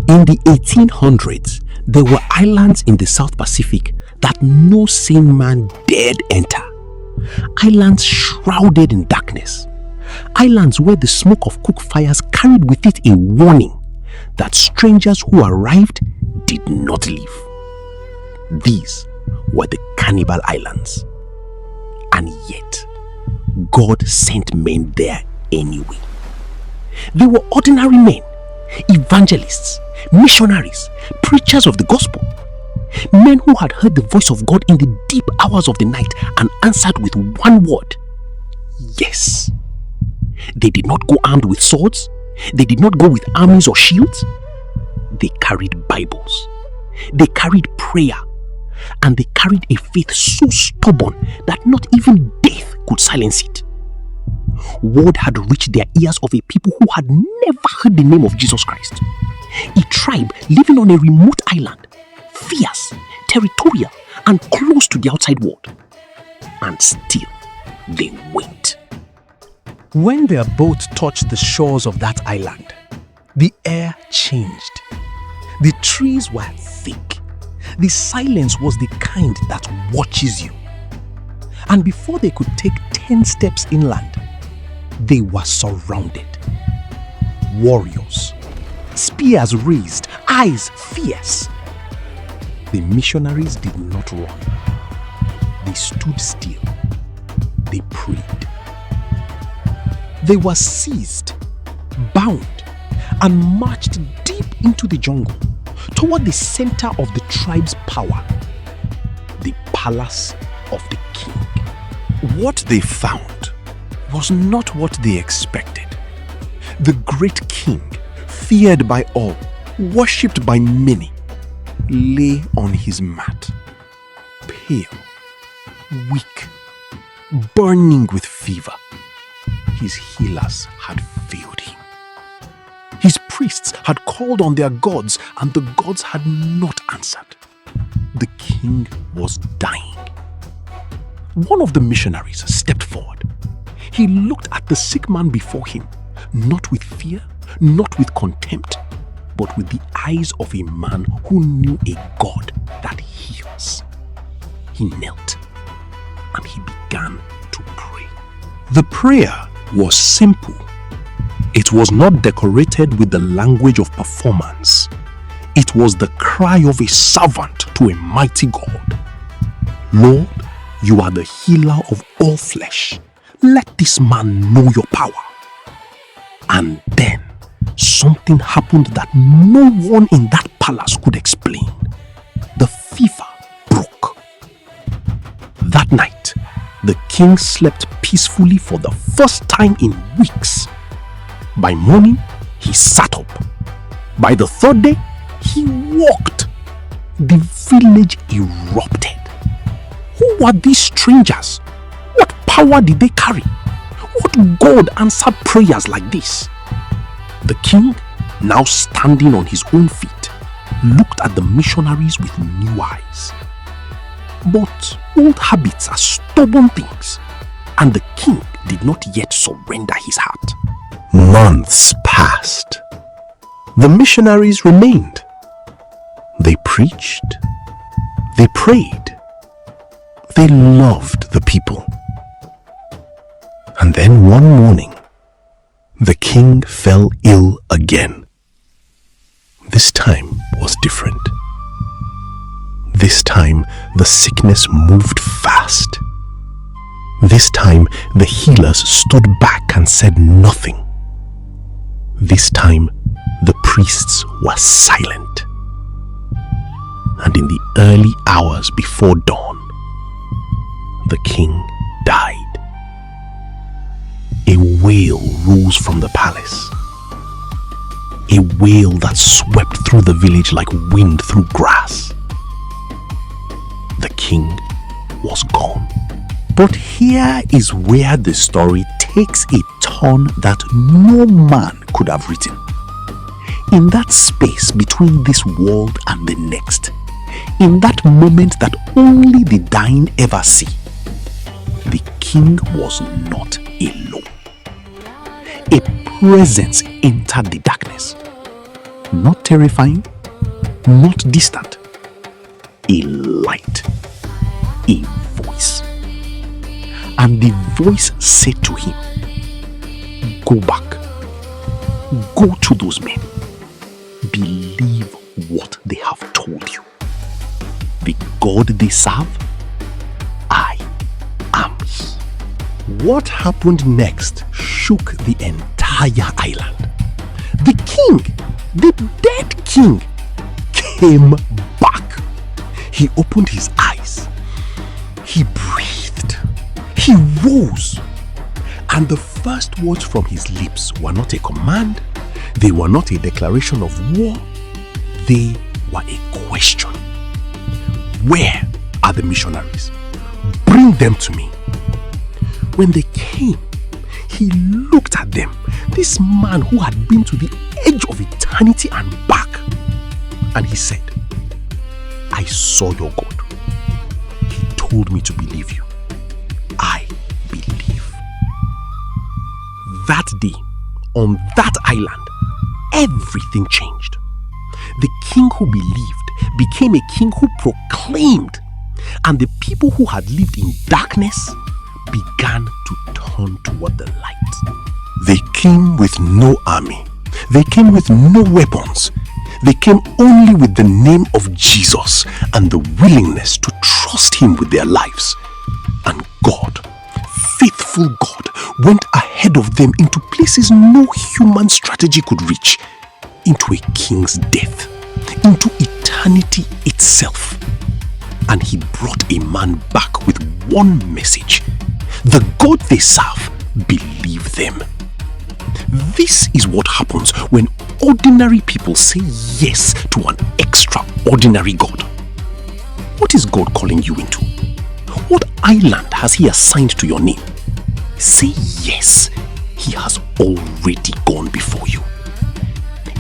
In the 1800s, there were islands in the South Pacific that no sane man dared enter. Islands shrouded in darkness. Islands where the smoke of cook fires carried with it a warning that strangers who arrived did not leave. These were the Cannibal Islands. And yet, God sent men there anyway. They were ordinary men, evangelists, missionaries, preachers of the gospel. Men who had heard the voice of God in the deep hours of the night and answered with one word, yes. They did not go armed with swords. They did not go with armies or shields. They carried Bibles. They carried prayer. And they carried a faith so stubborn that not even death could silence it. Word had reached their ears of a people who had never heard the name of Jesus Christ. A tribe living on a remote island, fierce, territorial, and close to the outside world. And still, they went. When their boat touched the shores of that island, the air changed. The trees were thick. The silence was the kind that watches you. And before they could take 10 steps inland, they were surrounded. Warriors, spears raised, eyes fierce. The missionaries did not run. They stood still. They prayed. They were seized, bound, and marched deep into the jungle toward the center of the tribe's power, the palace of the king. What they found was not what they expected. The great king, feared by all, worshipped by many, lay on his mat, pale, weak, burning with fever. His healers had failed him. His priests had called on their gods, and the gods had not answered. The king was dying. One of the missionaries stepped forward. He looked at the sick man before him, not with fear, not with contempt, but with the eyes of a man who knew a God that heals. He knelt and he began to pray. The prayer was simple. It was not decorated with the language of performance. It was the cry of a servant to a mighty God. Lord, you are the healer of all flesh. Let this man know your power. And then something happened that no one in that palace could explain. The fever broke. That night, the king slept peacefully for the first time in weeks. By morning, he sat up. By the third day, he walked. The village erupted. Who were these strangers? What power did they carry? What God answered prayers like this? The king, now standing on his own feet, looked at the missionaries with new eyes. But old habits are stubborn things, and the king did not yet surrender his heart. Months passed. The missionaries remained. They preached. They prayed. They loved the people. And then one morning, the king fell ill again. This time was different. This time, the sickness moved fast. This time, the healers stood back and said nothing. This time, the priests were silent. And in the early hours before dawn, the king died. A wail rose from the palace. A wail that swept through the village like wind through grass. The king was gone. But here is where the story takes a turn that no man could have written. In that space between this world and the next, in that moment that only the dying ever see, the king was not alone. A presence entered the darkness. Not terrifying, not distant. A light, a voice. And the voice said to him, "Go back. Go to those men. Believe what they have told you. The God they serve, I am He." What happened next shook the entire island. The king, the dead king, came back. He opened his eyes. He breathed. He rose. And the first words from his lips were not a command. They were not a declaration of war. They were a question. "Where are the missionaries? Bring them to me." When they came, he looked at them, this man who had been to the edge of eternity and back, and he said, "I saw your God. He told me to believe you. I believe." That day, on that island, everything changed. The king who believed became a king who proclaimed, and the people who had lived in darkness began to turn toward the light. They came with no army. They came with no weapons. They came only with the name of Jesus and the willingness to trust Him with their lives. And God, faithful God, went ahead of them into places no human strategy could reach, into a king's death, into eternity itself. And He brought a man back with one message: the God they serve, believe them. This is what happens when ordinary people say yes to an extraordinary God. What is God calling you into? What island has He assigned to your name? Say yes. He has already gone before you.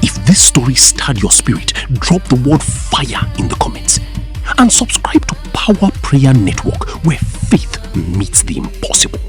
If this story stirred your spirit, drop the word fire in the comments. And subscribe to Power Prayer Network, where faith meets the impossible.